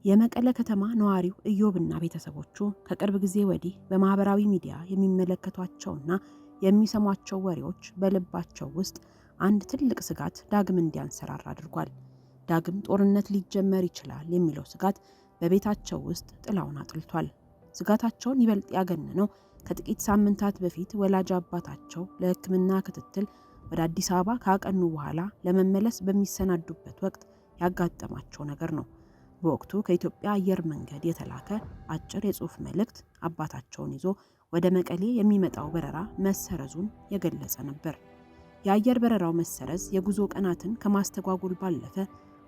የመቀለ ከተማ ነዋሪው ኢዮብና ቤተሰቦቹ ከቅርብ ጊዜ ወዲህ በማህበራዊ ሚዲያ የሚመለከቷቸውና የሚሰሟቸው ወሬዎች በልባቸው ውስጥ አንድ ትልቅ ስጋት ዳግም እንዲያንሰራራ አድርጓል። ዳግም ጦርነት ሊጀመር ይችላል የሚለው ስጋት በቤታቸው ውስጥ ጥላውን አጥልቷል። ስጋታቸውን ይበልጥ ያገነነው ከጥቂት ሳምንታት በፊት ወላጅ አባታቸው ለሕክምና ክትትል ወደ አዲስ አበባ ካቀኑ በኋላ ለመመለስ በሚሰናዱበት ወቅት ያጋጠማቸው ነገር ነው። በወቅቱ ከኢትዮጵያ አየር መንገድ የተላከ አጭር የጽሑፍ መልእክት አባታቸውን ይዞ ወደ መቀሌ የሚመጣው በረራ መሰረዙን የገለጸ ነበር። የአየር በረራው መሰረዝ የጉዞ ቀናትን ከማስተጓጎል ባለፈ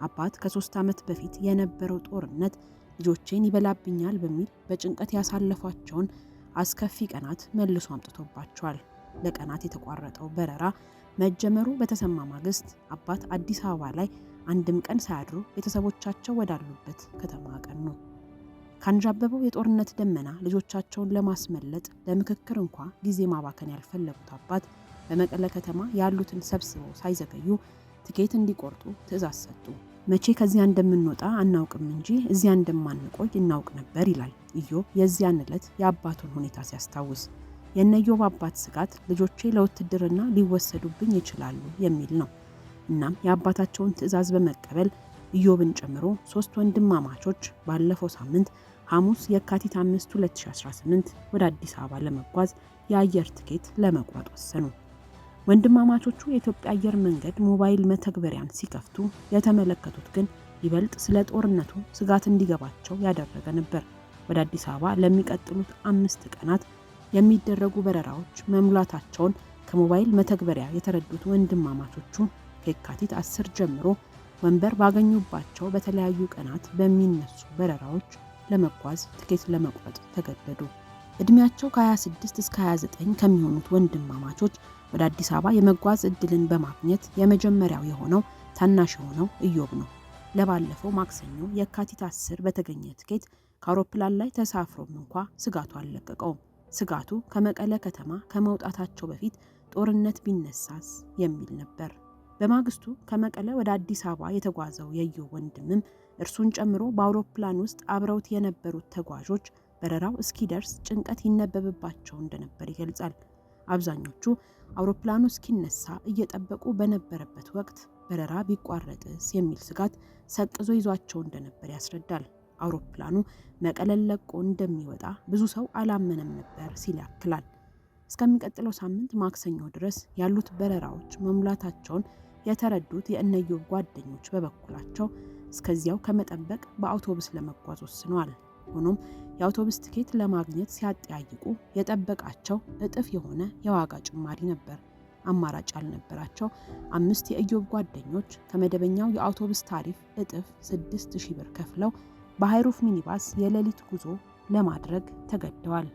አባት ከ3 ዓመት በፊት የነበረው ጦርነት ልጆቼን ይበላብኛል በሚል በጭንቀት ያሳለፏቸውን አስከፊ ቀናት መልሶ አምጥቶባቸዋል። ለቀናት የተቋረጠው በረራ መጀመሩ በተሰማ ማግስት አባት አዲስ አበባ ላይ አንድም ቀን ሳያድሩ ቤተሰቦቻቸው ወዳሉበት ከተማ አቀኑ። ካንዣበበው የጦርነት ደመና ልጆቻቸውን ለማስመለጥ ለምክክር እንኳ ጊዜ ማባከን ያልፈለጉት አባት በመቀለ ከተማ ያሉትን ሰብስበው ሳይዘገዩ ትኬት እንዲቆርጡ ትዕዛዝ ሰጡ። መቼ ከዚያ እንደምንወጣ አናውቅም እንጂ እዚያ እንደማንቆይ እናውቅ ነበር ይላል ኢዮብ የዚያን ዕለት የአባቱን ሁኔታ ሲያስታውስ። የኢዮብ አባት ስጋት ልጆቼ ለውትድርና ሊወሰዱብኝ ይችላሉ የሚል ነው። እናም የአባታቸውን ትዕዛዝ በመቀበል ኢዮብን ጨምሮ 3 ወንድማማቾች ባለፈው ሳምንት ሐሙስ የካቲት 5 2018 ወደ አዲስ አበባ ለመጓዝ የአየር ትኬት ለመቁረጥ ወሰኑ። ወንድማማቾቹ የኢትዮጵያ አየር መንገድ ሞባይል መተግበሪያን ሲከፍቱ የተመለከቱት ግን ይበልጥ ስለ ጦርነቱ ስጋት እንዲገባቸው ያደረገ ነበር። ወደ አዲስ አበባ ለሚቀጥሉት 5 ቀናት የሚደረጉ በረራዎች መሙላታቸውን ከሞባይል መተግበሪያ የተረዱት ወንድማማቾቹ ከየካቲት 10 ጀምሮ ወንበር ባገኙባቸው በተለያዩ ቀናት በሚነሱ በረራዎች ለመጓዝ ትኬት ለመቁረጥ ተገደዱ። እድሜያቸው ከ26 እስከ 29 ከሚሆኑት ወንድማማቾች ወደ አዲስ አበባ የመጓዝ እድልን በማግኘት የመጀመሪያው የሆነው ታናሽ የሆነው ኢዮብ ነው። ለባለፈው ማክሰኞ የካቲት 10 በተገኘ ትኬት ከአውሮፕላን ላይ ተሳፍሮም እንኳ ስጋቱ አልለቀቀውም። ስጋቱ ከመቀለ ከተማ ከመውጣታቸው በፊት ጦርነት ቢነሳስ የሚል ነበር። በማግስቱ ከመቀለ ወደ አዲስ አበባ የተጓዘው የኢዮብ ወንድምም እርሱን ጨምሮ በአውሮፕላን ውስጥ አብረውት የነበሩት ተጓዦች በረራው እስኪደርስ ጭንቀት ይነበብባቸው እንደነበር ይገልጻል። አብዛኞቹ አውሮፕላኑ እስኪነሳ እየጠበቁ በነበረበት ወቅት በረራ ቢቋረጥስ የሚል ስጋት ሰቅዞ ይዟቸው እንደነበር ያስረዳል። አውሮፕላኑ መቀለን ለቆ እንደሚወጣ ብዙ ሰው አላመነም ነበር ሲል ያክላል። እስከሚቀጥለው ሳምንት ማክሰኞ ድረስ ያሉት በረራዎች መሙላታቸውን የተረዱት የኢዮብ ጓደኞች በበኩላቸው እስከዚያው ከመጠበቅ በአውቶቡስ ለመጓዝ ወስነዋል። ሆኖም የአውቶቡስ ትኬት ለማግኘት ሲያጠያይቁ የጠበቃቸው እጥፍ የሆነ የዋጋ ጭማሪ ነበር። አማራጭ ያልነበራቸው 5 የኢዮብ ጓደኞች ከመደበኛው የአውቶቡስ ታሪፍ እጥፍ 6000 ብር ከፍለው በሃይሩፍ ሚኒባስ የሌሊት ጉዞ ለማድረግ ተገደዋል።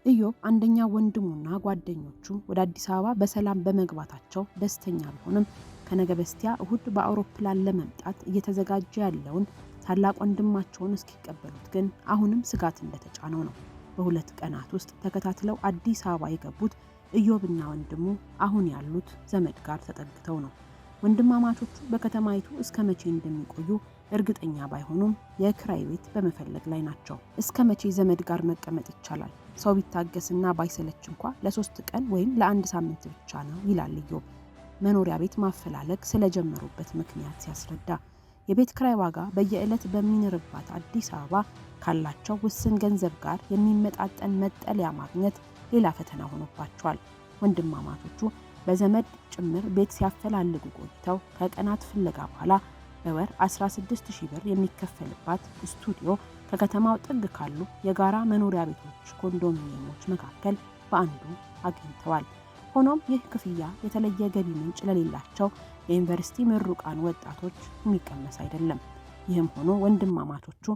ኢዮብ አንደኛ ወንድሙና ጓደኞቹ ወደ አዲስ አበባ በሰላም በመግባታቸው ደስተኛ ቢሆንም ከነገ በስቲያ እሁድ በአውሮፕላን ለመምጣት እየተዘጋጀ ያለውን ታላቅ ወንድማቸውን እስኪቀበሉት ግን አሁንም ስጋት እንደተጫነው ነው። በ2 ቀናት ውስጥ ተከታትለው አዲስ አበባ የገቡት ኢዮብና ወንድሙ አሁን ያሉት ዘመድ ጋር ተጠግተው ነው። ወንድማማቾቹ በከተማይቱ እስከ መቼ እንደሚቆዩ እርግጠኛ ባይሆኑም የክራይ ቤት በመፈለግ ላይ ናቸው። እስከ መቼ ዘመድ ጋር መቀመጥ ይቻላል? ሰው ቢታገስና ባይሰለች እንኳ ለ3 ቀን ወይም ለ1 ሳምንት ብቻ ነው ይላል ኢዮብ መኖሪያ ቤት ማፈላለግ ስለጀመሩበት ምክንያት ሲያስረዳ። የቤት ክራይ ዋጋ በየዕለት በሚንርባት አዲስ አበባ ካላቸው ውስን ገንዘብ ጋር የሚመጣጠን መጠለያ ማግኘት ሌላ ፈተና ሆኖባቸዋል። ወንድማማቾቹ በዘመድ ጭምር ቤት ሲያፈላልጉ ቆይተው ከቀናት ፍለጋ በኋላ በወር 16000 ብር የሚከፈልባት ስቱዲዮ ከከተማው ጥግ ካሉ የጋራ መኖሪያ ቤቶች ኮንዶሚኒየሞች መካከል በአንዱ አግኝተዋል። ሆኖም ይህ ክፍያ የተለየ ገቢ ምንጭ ለሌላቸው የዩኒቨርሲቲ ምሩቃን ወጣቶች የሚቀመስ አይደለም። ይህም ሆኖ ወንድማማቾቹ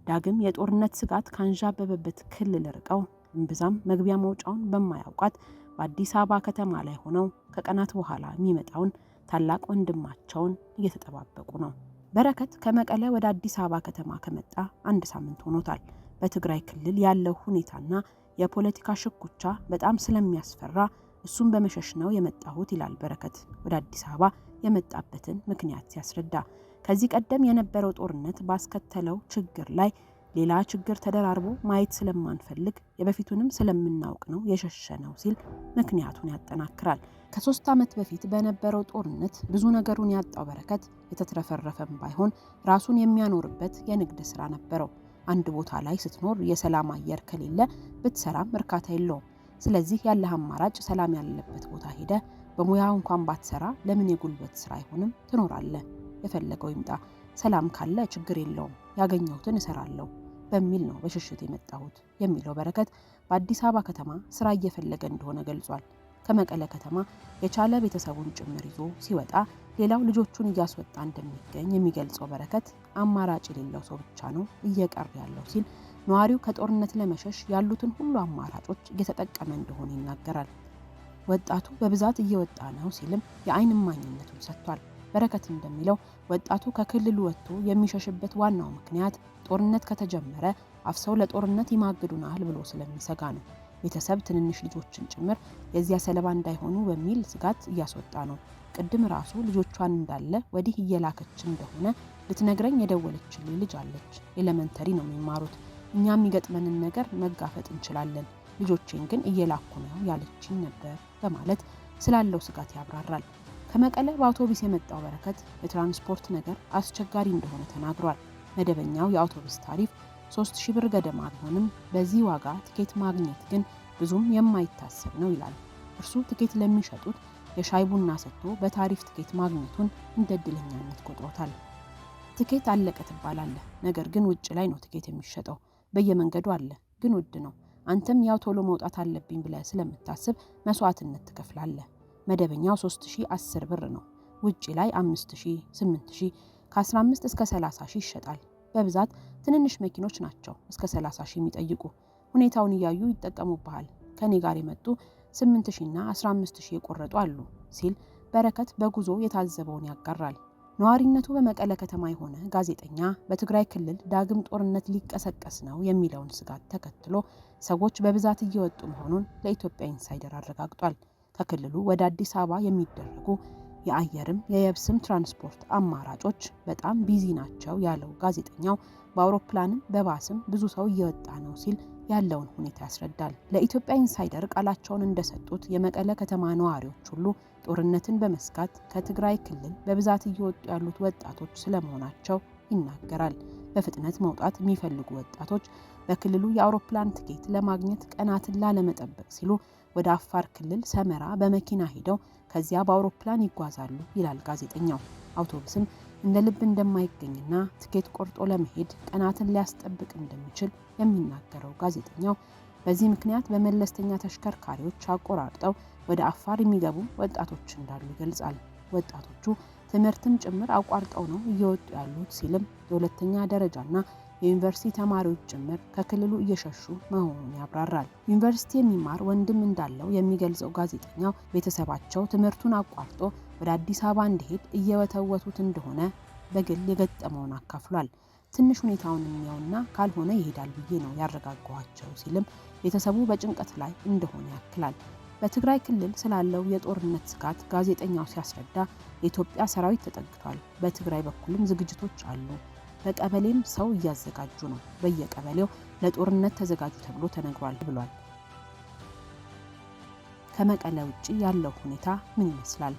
ዳግም የጦርነት ስጋት ካንዣበበበት ክልል ርቀው እምብዛም መግቢያ መውጫውን በማያውቃት በአዲስ አበባ ከተማ ላይ ሆነው ከቀናት በኋላ የሚመጣውን ታላቅ ወንድማቸውን እየተጠባበቁ ነው። በረከት ከመቀለ ወደ አዲስ አበባ ከተማ ከመጣ 1 ሳምንት ሆኖታል። በትግራይ ክልል ያለው ሁኔታና የፖለቲካ ሽኩቻ በጣም ስለሚያስፈራ እሱን በመሸሽ ነው የመጣሁት ይላል በረከት ወደ አዲስ አበባ የመጣበትን ምክንያት ሲያስረዳ። ከዚህ ቀደም የነበረው ጦርነት ባስከተለው ችግር ላይ ሌላ ችግር ተደራርቦ ማየት ስለማንፈልግ የበፊቱንም ስለምናውቅ ነው የሸሸነው ሲል ምክንያቱን ያጠናክራል። ከ3 ዓመት በፊት በነበረው ጦርነት ብዙ ነገሩን ያጣው በረከት የተትረፈረፈም ባይሆን ራሱን የሚያኖርበት የንግድ ስራ ነበረው። አንድ ቦታ ላይ ስትኖር የሰላም አየር ከሌለ ብትሰራም እርካታ የለውም። ስለዚህ ያለህ አማራጭ ሰላም ያለበት ቦታ ሄደ በሙያው እንኳን ባትሰራ ለምን የጉልበት ስራ አይሆንም? ትኖራለህ። የፈለገው ይምጣ፣ ሰላም ካለ ችግር የለውም፣ ያገኘሁትን እሰራለሁ በሚል ነው በሽሽት የመጣሁት የሚለው በረከት በአዲስ አበባ ከተማ ስራ እየፈለገ እንደሆነ ገልጿል። ከመቀለ ከተማ የቻለ ቤተሰቡን ጭምር ይዞ ሲወጣ ሌላው ልጆቹን እያስወጣ እንደሚገኝ የሚገልጸው በረከት አማራጭ የሌለው ሰው ብቻ ነው እየቀረ ያለው ሲል ነዋሪው ከጦርነት ለመሸሽ ያሉትን ሁሉ አማራጮች እየተጠቀመ እንደሆነ ይናገራል። ወጣቱ በብዛት እየወጣ ነው ሲልም የዓይን እማኝነቱን ሰጥቷል። በረከት እንደሚለው ወጣቱ ከክልሉ ወጥቶ የሚሸሽበት ዋናው ምክንያት ጦርነት ከተጀመረ አፍሰው ለጦርነት ይማግዱናል ብሎ ስለሚሰጋ ነው። ቤተሰብ ትንንሽ ልጆችን ጭምር የዚያ ሰለባ እንዳይሆኑ በሚል ስጋት እያስወጣ ነው። ቅድም ራሱ ልጆቿን እንዳለ ወዲህ እየላከች እንደሆነ ልትነግረኝ የደወለችልኝ ልጅ አለች። ኤሌመንተሪ ነው የሚማሩት። እኛ የሚገጥመንን ነገር መጋፈጥ እንችላለን፣ ልጆቼን ግን እየላኩ ነው ያለችኝ ነበር በማለት ስላለው ስጋት ያብራራል። ከመቀለ በአውቶቡስ የመጣው በረከት የትራንስፖርት ነገር አስቸጋሪ እንደሆነ ተናግሯል። መደበኛው የአውቶቡስ ታሪፍ 3000 ብር ገደማ ቢሆንም በዚህ ዋጋ ትኬት ማግኘት ግን ብዙም የማይታሰብ ነው ይላል። እርሱ ትኬት ለሚሸጡት የሻይ ቡና ሰጥቶ በታሪፍ ትኬት ማግኘቱን እንደ እድለኛነት ቆጥሮታል። ትኬት አለቀ ትባላለህ፣ ነገር ግን ውጭ ላይ ነው ትኬት የሚሸጠው። በየመንገዱ አለ፣ ግን ውድ ነው። አንተም ያው ቶሎ መውጣት አለብኝ ብለህ ስለምታስብ መስዋዕትነት ትከፍላለህ። መደበኛው 3010 ብር ነው። ውጭ ላይ 5000፣ 8000 ከ15 እስከ 30 ሺህ ይሸጣል። በብዛት ትንንሽ መኪኖች ናቸው እስከ 30 ሺህ የሚጠይቁ። ሁኔታውን እያዩ ይጠቀሙብሃል። ከኔ ጋር የመጡ 8000 እና 15000 የቆረጡ አሉ ሲል በረከት በጉዞ የታዘበውን ያጋራል። ነዋሪነቱ በመቀለ ከተማ የሆነ ጋዜጠኛ በትግራይ ክልል ዳግም ጦርነት ሊቀሰቀስ ነው የሚለውን ስጋት ተከትሎ ሰዎች በብዛት እየወጡ መሆኑን ለኢትዮጵያ ኢንሳይደር አረጋግጧል። ከክልሉ ወደ አዲስ አበባ የሚደረጉ የአየርም የየብስም ትራንስፖርት አማራጮች በጣም ቢዚ ናቸው ያለው ጋዜጠኛው በአውሮፕላንም በባስም ብዙ ሰው እየወጣ ነው ሲል ያለውን ሁኔታ ያስረዳል። ለኢትዮጵያ ኢንሳይደር ቃላቸውን እንደሰጡት የመቀለ ከተማ ነዋሪዎች ሁሉ ጦርነትን በመስጋት ከትግራይ ክልል በብዛት እየወጡ ያሉት ወጣቶች ስለመሆናቸው ይናገራል። በፍጥነት መውጣት የሚፈልጉ ወጣቶች በክልሉ የአውሮፕላን ትኬት ለማግኘት ቀናትን ላለመጠበቅ ሲሉ ወደ አፋር ክልል ሰመራ በመኪና ሄደው ከዚያ በአውሮፕላን ይጓዛሉ ይላል ጋዜጠኛው። አውቶቡስም እንደ ልብ እንደማይገኝና ትኬት ቆርጦ ለመሄድ ቀናትን ሊያስጠብቅ እንደሚችል የሚናገረው ጋዜጠኛው በዚህ ምክንያት በመለስተኛ ተሽከርካሪዎች አቆራርጠው ወደ አፋር የሚገቡ ወጣቶች እንዳሉ ይገልጻል። ወጣቶቹ ትምህርትም ጭምር አቋርጠው ነው እየወጡ ያሉት ሲልም የሁለተኛ ደረጃና የዩኒቨርሲቲ ተማሪዎች ጭምር ከክልሉ እየሸሹ መሆኑን ያብራራል። ዩኒቨርሲቲ የሚማር ወንድም እንዳለው የሚገልጸው ጋዜጠኛው ቤተሰባቸው ትምህርቱን አቋርጦ ወደ አዲስ አበባ እንዲሄድ እየወተወቱት እንደሆነ በግል የገጠመውን አካፍሏል። ትንሽ ሁኔታውን የሚያውና ካልሆነ ይሄዳል ብዬ ነው ያረጋጋኋቸው ሲልም ቤተሰቡ በጭንቀት ላይ እንደሆነ ያክላል። በትግራይ ክልል ስላለው የጦርነት ስጋት ጋዜጠኛው ሲያስረዳ የኢትዮጵያ ሰራዊት ተጠግቷል። በትግራይ በኩልም ዝግጅቶች አሉ። በቀበሌም ሰው እያዘጋጁ ነው። በየቀበሌው ለጦርነት ተዘጋጁ ተብሎ ተነግሯል ብሏል። ከመቀለ ውጪ ያለው ሁኔታ ምን ይመስላል?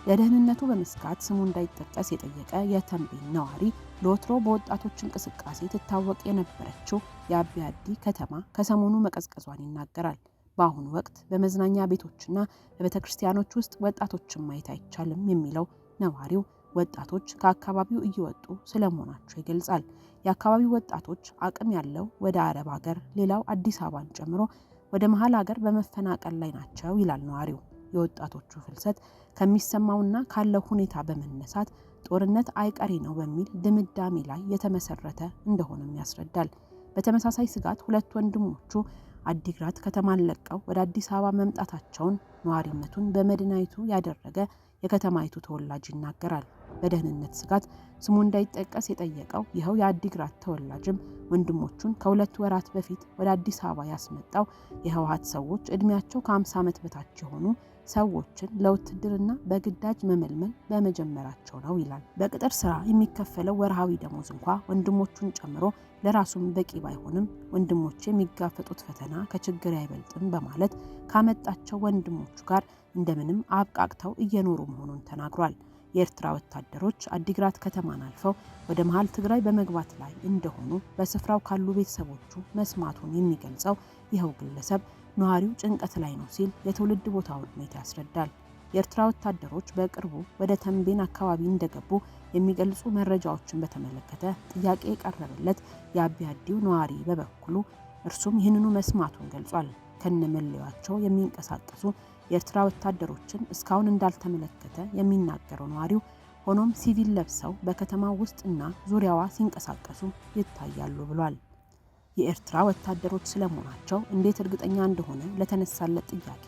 ለደህንነቱ በመስጋት ስሙ እንዳይጠቀስ የጠየቀ የተንቤን ነዋሪ ለወትሮ በወጣቶች እንቅስቃሴ ትታወቅ የነበረችው የአቢ አዲ ከተማ ከሰሞኑ መቀዝቀዟን ይናገራል። በአሁኑ ወቅት በመዝናኛ ቤቶችና በቤተክርስቲያኖች ውስጥ ወጣቶችን ማየት አይቻልም የሚለው ነዋሪው ወጣቶች ከአካባቢው እየወጡ ስለመሆናቸው ይገልጻል። የአካባቢው ወጣቶች አቅም ያለው ወደ አረብ ሀገር፣ ሌላው አዲስ አበባን ጨምሮ ወደ መሀል ሀገር በመፈናቀል ላይ ናቸው ይላል ነዋሪው። የወጣቶቹ ፍልሰት ከሚሰማውና ካለው ሁኔታ በመነሳት ጦርነት አይቀሬ ነው በሚል ድምዳሜ ላይ የተመሰረተ እንደሆነም ያስረዳል። በተመሳሳይ ስጋት ሁለት ወንድሞቹ አዲግራት ከተማን ለቀው ወደ አዲስ አበባ መምጣታቸውን ነዋሪነቱን በመዲናይቱ ያደረገ የከተማይቱ ተወላጅ ይናገራል። በደህንነት ስጋት ስሙ እንዳይጠቀስ የጠየቀው ይኸው የአዲግራት ተወላጅም ወንድሞቹን ከ2 ወራት በፊት ወደ አዲስ አበባ ያስመጣው የህወሓት ሰዎች እድሜያቸው ከ50 ዓመት በታች የሆኑ ሰዎችን ለውትድርና በግዳጅ መመልመል በመጀመራቸው ነው ይላል። በቅጥር ስራ የሚከፈለው ወርሃዊ ደሞዝ እንኳ ወንድሞቹን ጨምሮ ለራሱም በቂ ባይሆንም ወንድሞቹ የሚጋፈጡት ፈተና ከችግር አይበልጥም በማለት ካመጣቸው ወንድሞቹ ጋር እንደምንም አብቃቅተው እየኖሩ መሆኑን ተናግሯል። የኤርትራ ወታደሮች አዲግራት ከተማን አልፈው ወደ መሃል ትግራይ በመግባት ላይ እንደሆኑ በስፍራው ካሉ ቤተሰቦቹ መስማቱን የሚገልጸው ይኸው ግለሰብ ነዋሪው ጭንቀት ላይ ነው ሲል የትውልድ ቦታውን ሁኔታ ያስረዳል። የኤርትራ ወታደሮች በቅርቡ ወደ ተንቤን አካባቢ እንደገቡ የሚገልጹ መረጃዎችን በተመለከተ ጥያቄ የቀረበለት የአቢያዲው ነዋሪ በበኩሉ እርሱም ይህንኑ መስማቱን ገልጿል። ከነመለያቸው የሚንቀሳቀሱ የኤርትራ ወታደሮችን እስካሁን እንዳልተመለከተ የሚናገረው ነዋሪው ሆኖም ሲቪል ለብሰው በከተማው ውስጥና ዙሪያዋ ሲንቀሳቀሱ ይታያሉ ብሏል። የኤርትራ ወታደሮች ስለመሆናቸው እንዴት እርግጠኛ እንደሆነ ለተነሳለት ጥያቄ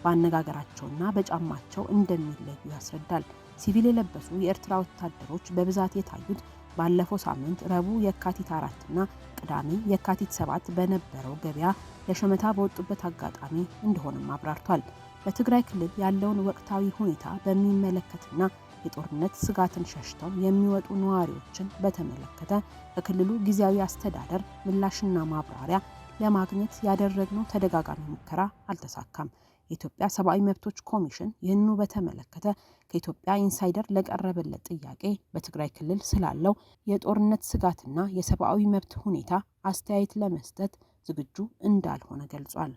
በአነጋገራቸውና በጫማቸው እንደሚለዩ ያስረዳል። ሲቪል የለበሱ የኤርትራ ወታደሮች በብዛት የታዩት ባለፈው ሳምንት ረቡዕ የካቲት 4 እና ቅዳሜ የካቲት 7 በነበረው ገበያ ለሸመታ በወጡበት አጋጣሚ እንደሆነም አብራርቷል። በትግራይ ክልል ያለውን ወቅታዊ ሁኔታ በሚመለከትና የጦርነት ስጋትን ሸሽተው የሚወጡ ነዋሪዎችን በተመለከተ ከክልሉ ጊዜያዊ አስተዳደር ምላሽና ማብራሪያ ለማግኘት ያደረግነው ተደጋጋሚ ሙከራ አልተሳካም። የኢትዮጵያ ሰብአዊ መብቶች ኮሚሽን ይህንኑ በተመለከተ ከኢትዮጵያ ኢንሳይደር ለቀረበለት ጥያቄ በትግራይ ክልል ስላለው የጦርነት ስጋትና የሰብአዊ መብት ሁኔታ አስተያየት ለመስጠት ዝግጁ እንዳልሆነ ገልጿል።